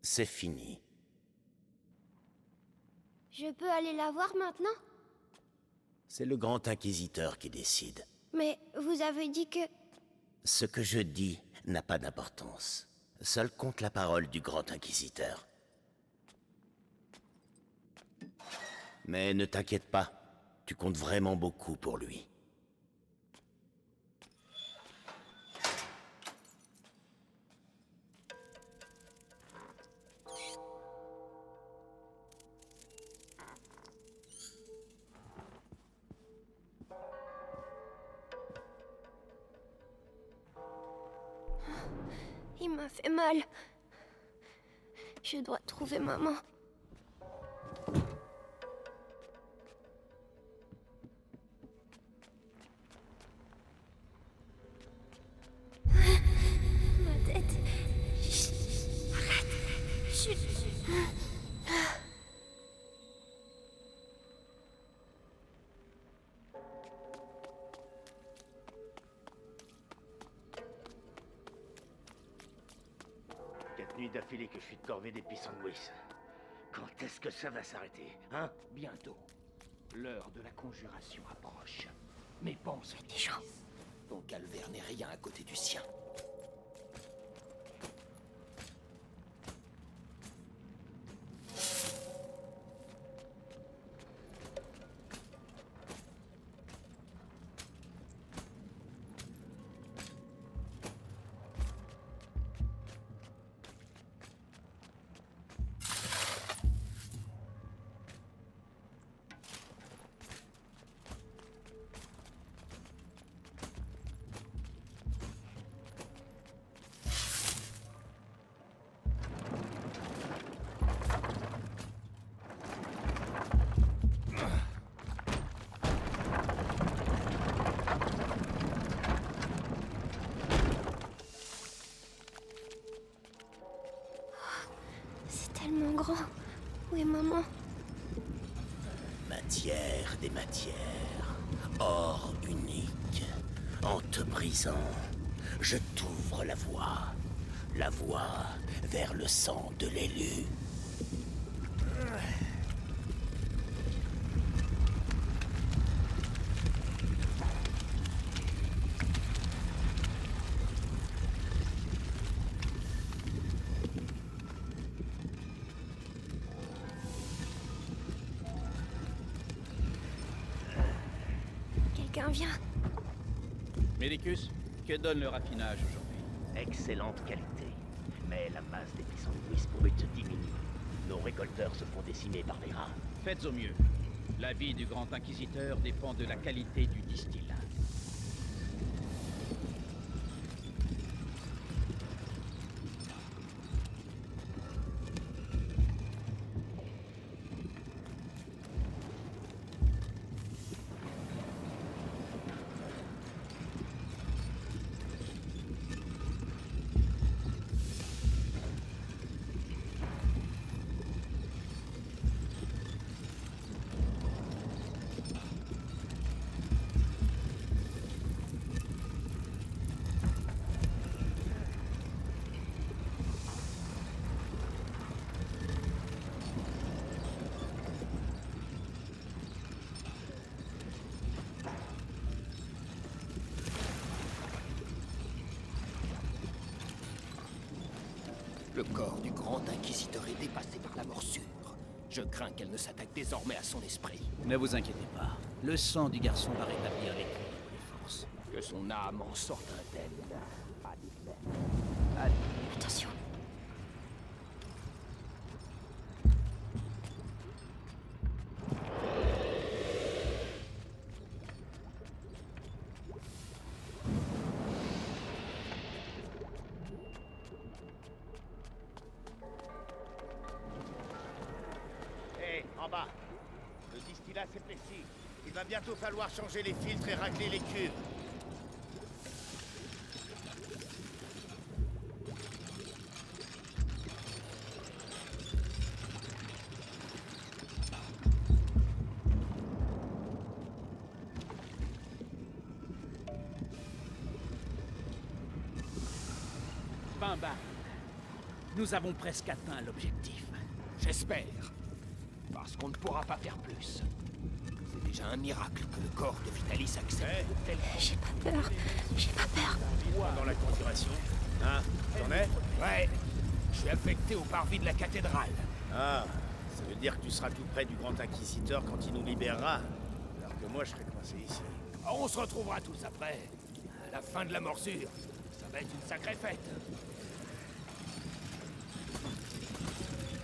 c'est fini. Je peux aller la voir maintenant? C'est le Grand Inquisiteur qui décide. Mais vous avez dit que... Ce que je dis n'a pas d'importance. Seule compte la parole du Grand Inquisiteur. Mais ne t'inquiète pas, tu comptes vraiment beaucoup pour lui. Il m'a fait mal. Je dois trouver maman. Ma tête. Chut. Arrête. Chut. Quatre nuits d'affilée que je suis de corvée des pissenlouis. Quand est-ce que ça va s'arrêter, hein? Bientôt. L'heure de la conjuration approche. Mais pense, Des gens. ton calvaire n'est rien à côté du sien. C'est tellement grand. Où est maman? Matière des matières, or unique. En te brisant, je t'ouvre la voie vers le sang de l'élu. Quelqu'un vient. Médicus, que donne le raffinage aujourd'hui? Excellente qualité. Mais la masse des pissenlouis brutes diminue. Nos récolteurs se font décimer par les rats. Faites au mieux. La vie du Grand Inquisiteur dépend de la qualité du distillat. Le corps du grand inquisiteur est dépassé par la morsure. Je crains qu'elle ne s'attaque désormais à son esprit. Ne vous inquiétez pas. Le sang du garçon va rétablir l'équilibre des forces. Que son âme en sorte indemne. Attention. Hé, en bas. Le distillat s'épaissit. Il va bientôt falloir changer les filtres et racler les cuves. Fin bas. nous avons presque atteint l'objectif. J'espère. Parce qu'on ne pourra pas faire plus. C'est déjà un miracle que le corps de Vitalis accède de telle... J'ai pas peur. J'ai pas peur. Dans la conjuration. Hein? T'en es? Ouais. Je suis affecté au parvis de la cathédrale. Ah, ça veut dire que tu seras tout près du Grand Inquisiteur quand il nous libérera. Alors que moi, je serai coincé ici. On se retrouvera tous après. À la fin de la morsure. Ça va être une sacrée fête.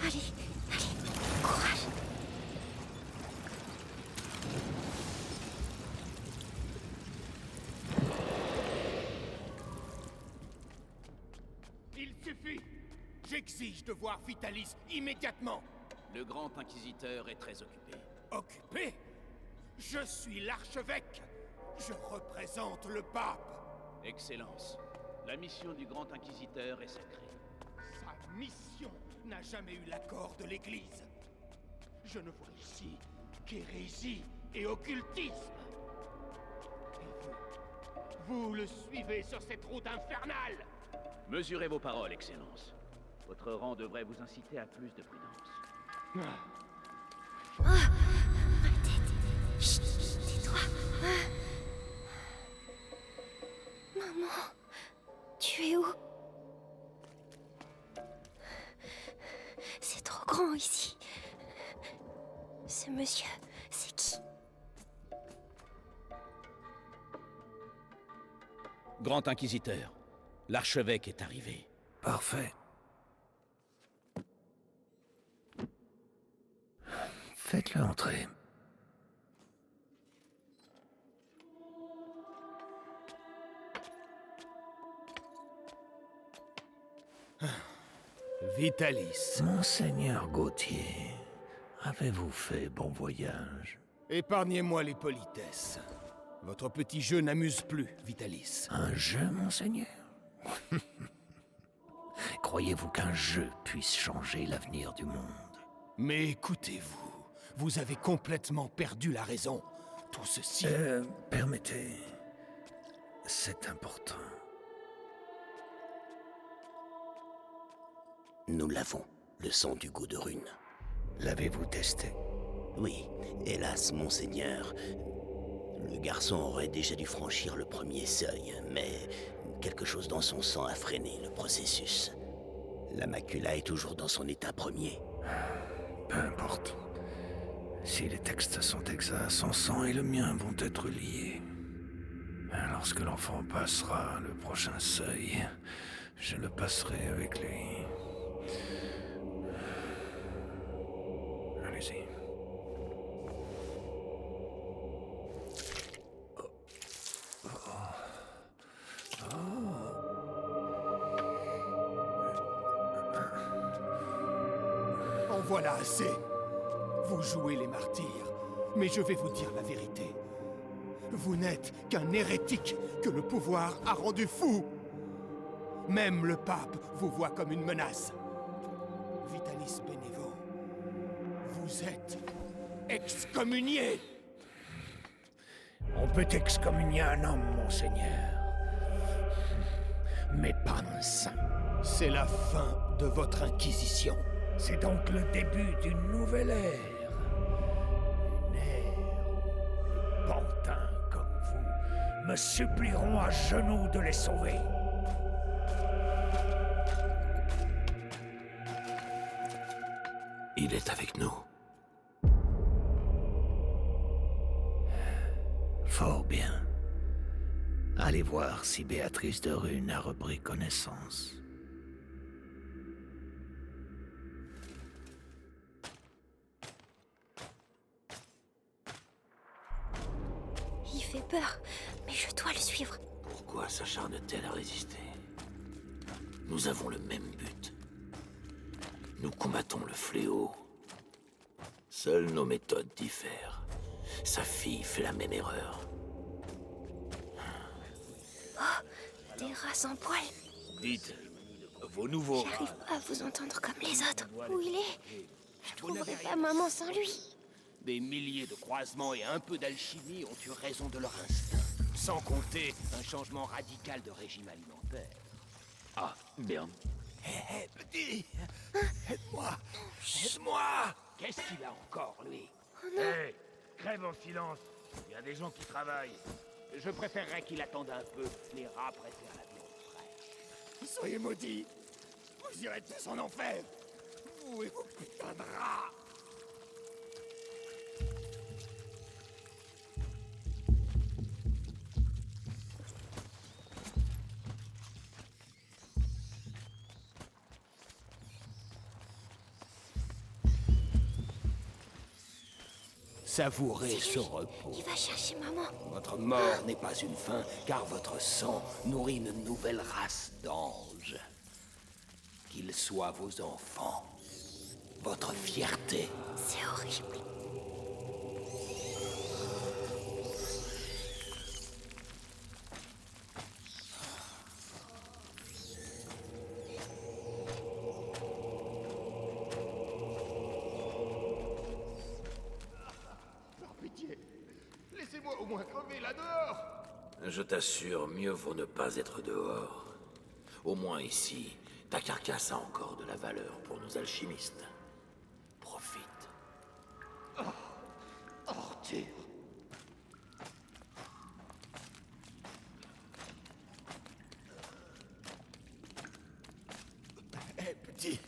Allez, courage. Il suffit. J'exige de voir Vitalis immédiatement. Le grand inquisiteur est très occupé. Occupé? Je suis l'archevêque. Je représente le pape. Excellence, la mission du grand inquisiteur est sacrée. Sa mission n'a jamais eu l'accord de l'Église. Je ne vois ici qu'hérésie et occultisme. Et vous le suivez sur cette route infernale. Mesurez vos paroles, Excellence. Votre rang devrait vous inciter à plus de prudence. Chut, tais-toi. Maman, tu es où? C'est trop grand ici. Ce monsieur, c'est qui? Grand inquisiteur, l'archevêque est arrivé. Parfait. Faites-le entrer. Vitalis. Monseigneur Gauthier, avez-vous fait bon voyage? Épargnez-moi les politesses. Votre petit jeu n'amuse plus, Vitalis. Un jeu, monseigneur? Croyez-vous qu'un jeu puisse changer l'avenir du monde? Mais écoutez-vous, vous avez complètement perdu la raison. Tout ceci... Permettez... C'est important. Nous l'avons, le sang du goût de rune. L'avez-vous testé? Oui, hélas, monseigneur. Le garçon aurait déjà dû franchir le premier seuil, mais quelque chose dans son sang a freiné le processus. La macula est toujours dans son état premier. Peu importe. Si les textes sont exacts, son sang et le mien vont être liés. Lorsque l'enfant passera le prochain seuil, je le passerai avec lui. Allez-y. En voilà assez. Vous jouez les martyrs, mais je vais vous dire la vérité. Vous n'êtes qu'un hérétique que le pouvoir a rendu fou. Même le pape vous voit comme une menace. Vitalis Benevo, vous êtes excommunié. On peut excommunier un homme, monseigneur. Mais pas un saint. C'est la fin de votre inquisition. C'est donc le début d'une nouvelle ère. Une ère où les pantins comme vous me supplieront à genoux de les sauver. Il est avec nous. Fort bien. Allez voir si Béatrice de Rune a repris connaissance. Il fait peur, mais je dois le suivre. Pourquoi s'acharne-t-elle à résister? Nous avons le même but. Nous combattons le fléau. Seules nos méthodes diffèrent. Sa fille fait la même erreur. Oh, des rats sans poils. Dites, vos nouveaux J'arrive pas à vous entendre comme les autres. Où il est? Je trouverai pas maman sans lui. Des milliers de croisements et un peu d'alchimie ont eu raison de leur instinct. Sans compter un changement radical de régime alimentaire. Ah, bien. Hé, petit. Aide-moi. Aide-moi. Qu'est-ce qu'il a encore, lui? Hé, crève en silence. Il y a des gens qui travaillent. Je préférerais qu'il attende un peu. Les rats préfèrent la vie aux frères. Soyez maudits. Vous irez tous en enfer. Vous et vos putains de rats. Savourez ce repos. Il va chercher maman. Votre mort n'est pas une fin, car votre sang nourrit une nouvelle race d'anges. Qu'ils soient vos enfants, votre fierté. C'est horrible. Par pitié, laissez-moi au moins crever là dehors. Je t'assure, mieux vaut ne pas être dehors. Au moins ici, ta carcasse a encore de la valeur pour nos alchimistes. Profite. Ordure. Hé, petit,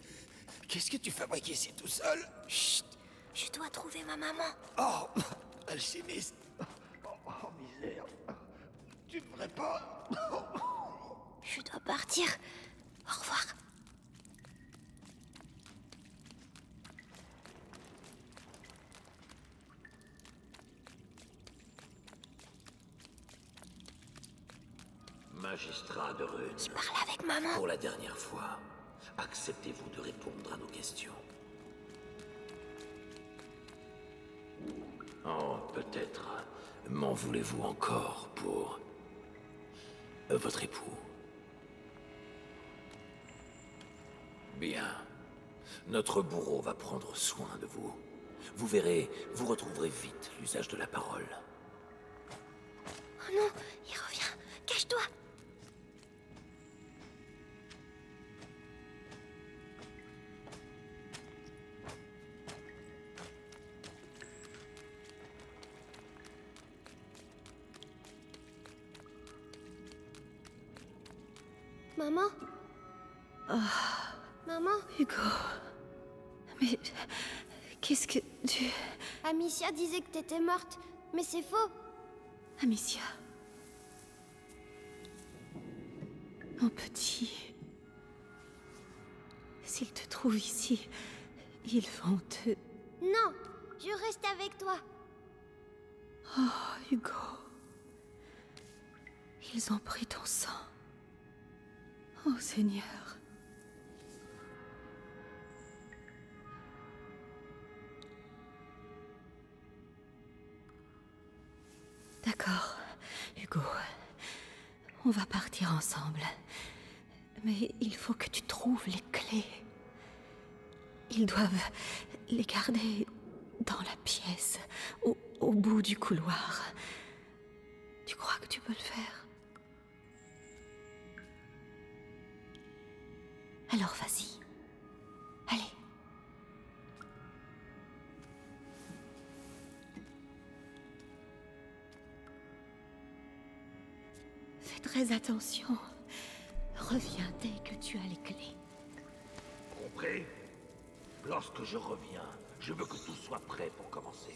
qu'est-ce que tu fabriques ici tout seul? Chut. Je dois trouver ma maman. Oh, alchimiste. Oh, misère. Tu devrais pas. Je dois partir. Au revoir. Magistrat de Rune, Je parle avec maman. pour la dernière fois, acceptez-vous de répondre à nos questions? Oh, peut-être m'en voulez-vous encore pour votre époux? Bien. Notre bourreau va prendre soin de vous. Vous verrez, vous retrouverez vite l'usage de la parole. Oh non, il revient. Cache-toi. Maman? Maman? Hugo. Mais. Qu'est-ce que tu. Amicia disait que t'étais morte, mais c'est faux. Amicia. Mon petit. S'ils te trouvent ici, ils vont te. Non, je reste avec toi. Oh, Hugo. Ils ont pris ton sang. Oh, Seigneur. D'accord, Hugo. On va partir ensemble. Mais il faut que tu trouves les clés. Ils doivent les garder dans la pièce, au bout du couloir. Tu crois que tu peux le faire? Alors vas-y. Allez. Fais très attention. Reviens dès que tu as les clés. Compris? Lorsque je reviens, je veux que tout soit prêt pour commencer.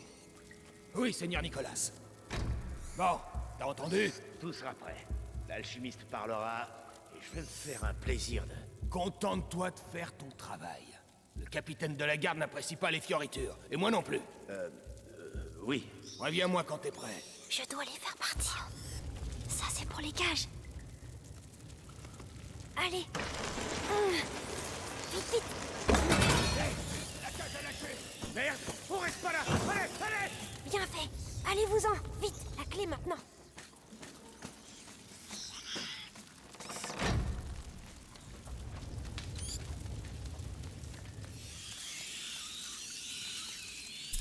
Oui, Seigneur Nicolas. Bon, t'as entendu? Tout sera prêt. L'alchimiste parlera et je vais me faire un plaisir de... Contente-toi de faire ton travail. Le capitaine de la garde n'apprécie pas les fioritures, et moi non plus. Oui. Reviens-moi quand t'es prêt. Je dois les faire partir. Ça, c'est pour les cages. Allez. Vite, vite. La cage a lâché. Merde, on reste pas là. Allez, allez. Bien fait. Allez-vous-en. Vite, la clé maintenant.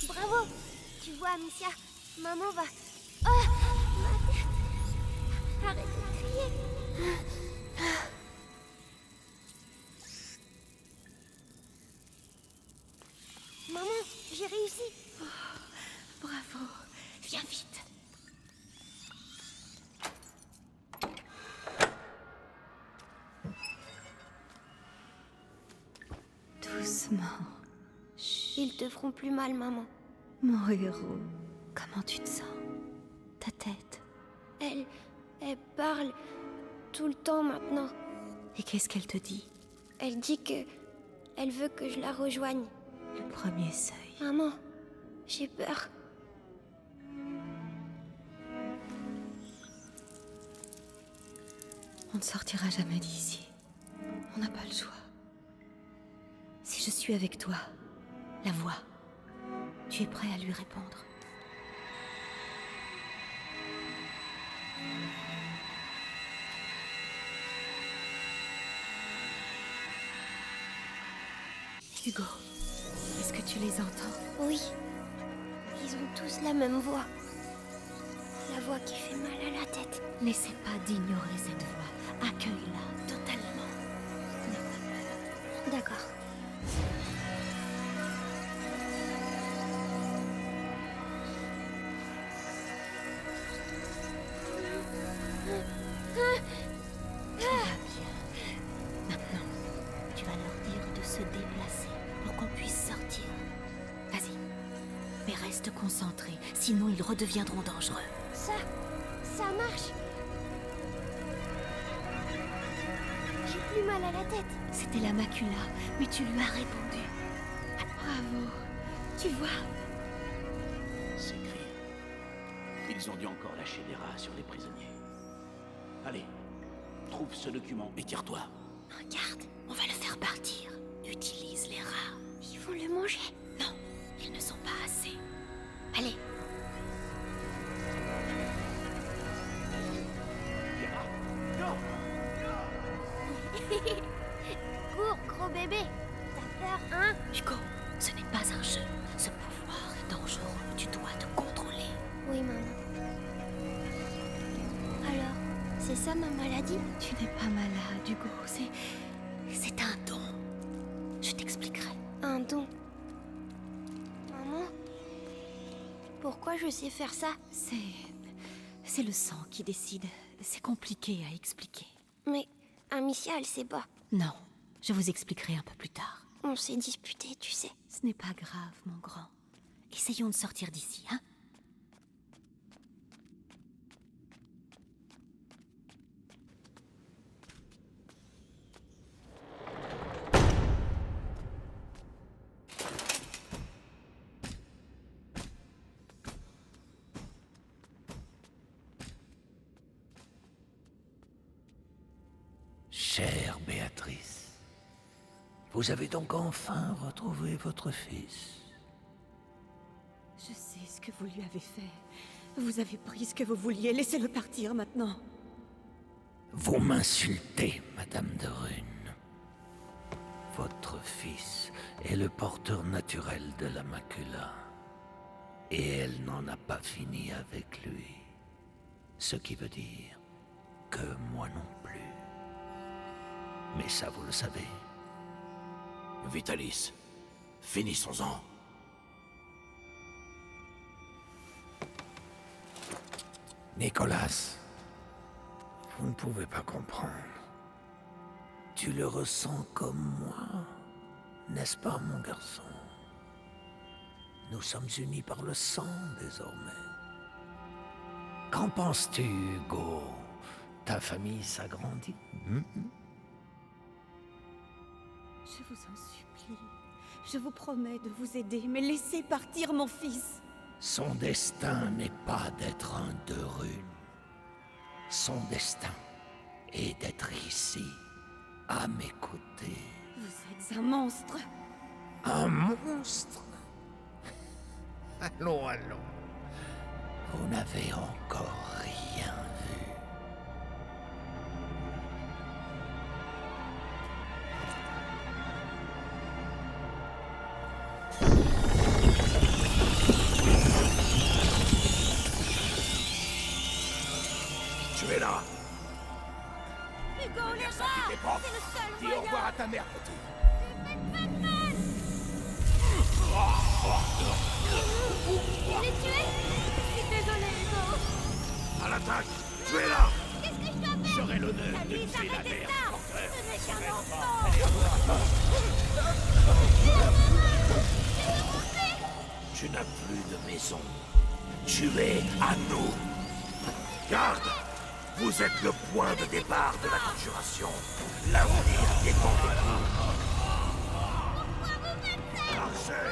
Bravo. Tu vois, Amicia, maman va... Oh, ma tête. Arrête de crier. Viens vite. Doucement. Ils te feront plus mal, maman. Mon héros, comment tu te sens? Ta tête? Elle parle tout le temps maintenant. Et qu'est-ce qu'elle te dit? Elle dit que... elle veut que je la rejoigne. Le premier seuil. Maman, j'ai peur. On ne sortira jamais d'ici. On n'a pas le choix. Si je suis avec toi, la voix, tu es prêt à lui répondre? Hugo, est-ce que tu les entends? Oui. Ils ont tous la même voix. La voix qui fait mal à la tête. N'essaie pas d'ignorer cette voix. Accueille-la totalement. N'aie pas peur. D'accord. Tout va bien. Maintenant, tu vas leur dire de se déplacer pour qu'on puisse sortir. Vas-y. Mais reste concentré, sinon ils redeviendront dangereux. Ça marche. J'ai plus mal à la tête. C'était la macula, mais tu lui as répondu. Bravo. Tu vois? C'est gris. Ils ont dû encore lâcher des rats sur les prisonniers. Allez, trouve ce document et tire-toi. Regarde, on va le faire partir. Utilise les rats. Ils vont le manger. Non, ils ne sont pas assez. Allez. Non! Cours, gros bébé. T'as peur, hein? Hugo, ce n'est pas un jeu. Ce pouvoir est dangereux. Tu dois te contrôler. Oui, maman. Alors, c'est ça ma maladie? Tu n'es pas malade, Hugo. C'est un don. Je t'expliquerai. Un don. Maman? Pourquoi je sais faire ça? C'est le sang qui décide. C'est compliqué à expliquer. Mais Amicia, elle sait pas. Non, je vous expliquerai un peu plus tard. On s'est disputés, tu sais. Ce n'est pas grave, mon grand. Essayons de sortir d'ici, hein? Chère Béatrice, vous avez donc enfin retrouvé votre fils. Je sais ce que vous lui avez fait. Vous avez pris ce que vous vouliez. Laissez-le partir maintenant. Vous m'insultez, Madame de Rune. Votre fils est le porteur naturel de la macula. Et elle n'en a pas fini avec lui. Ce qui veut dire que moi non plus. Mais ça, vous le savez. Vitalis, finissons-en. Nicolas, vous ne pouvez pas comprendre. Tu le ressens comme moi, n'est-ce pas, mon garçon? Nous sommes unis par le sang, désormais. Qu'en penses-tu, Hugo? Ta famille s'agrandit? Je vous en supplie. Je vous promets de vous aider, mais laissez partir mon fils. Son destin n'est pas d'être un de Rune. Son destin est d'être ici, à mes côtés. Vous êtes un monstre. Un monstre? Allons, allons. Vous n'avez encore rien vu. Tu es là. Hugo, les Ça, rats! tu t'es pas. C'est le seul Dis au moyen! revoir à ta mère, petit. Je l'ai tué? Je suis attaque! Tuez-la! Qu'est-ce que je dois faire? J'aurai l'honneur de Alice, tuer la arrêtez mère ça! du porteur. Ce n'est qu'un enfant! Tu n'as plus de maison. Tu es à nous. Garde! Vous êtes le point de départ de la conjuration. L'avenir dépend de vous. Pourquoi vous faites ça? Marchez!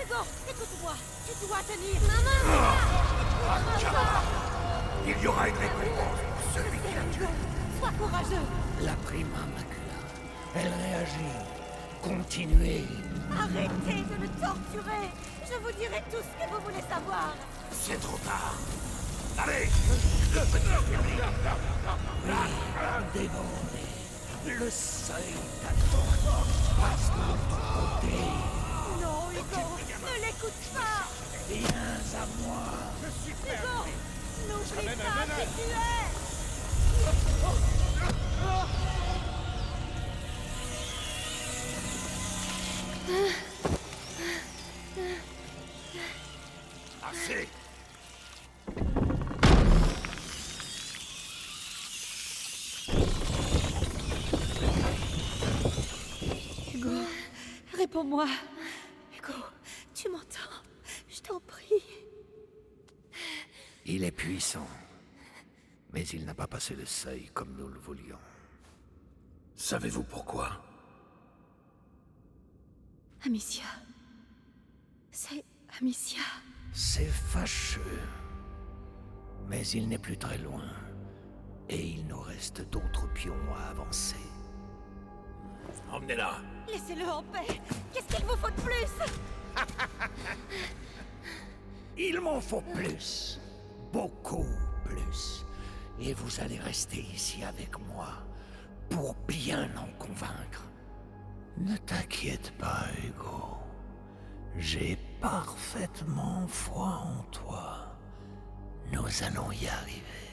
Hugo, écoute-moi. Tu dois tenir. Maman! Il y aura une récompense pour celui qui l'a tué. Sois courageux. La prima macula. Elle réagit. Continuez. Arrêtez de le torturer. Je vous dirai tout ce que vous voulez savoir. C'est trop tard. Allez! Le petit fermier. Oui, dévorez. Le seuil t'attend. Passe de l'autre côté. Non, Hugo, ne l'écoute pas. Viens à moi. Hugo, n'oublie pas qui tu es. Assez. Hugo, réponds-moi. Hugo, tu m'entends? Je t'en prie. Il est puissant. Mais il n'a pas passé le seuil comme nous le voulions. Savez-vous pourquoi? Amicia. C'est Amicia. C'est fâcheux. Mais il n'est plus très loin. Et il nous reste d'autres pions à avancer. Emmenez-la. Laissez-le en paix. Qu'est-ce qu'il vous faut de plus? Il m'en faut plus. Beaucoup plus. Et vous allez rester ici avec moi pour bien en convaincre. Ne t'inquiète pas, Hugo. J'ai parfaitement foi en toi. Nous allons y arriver.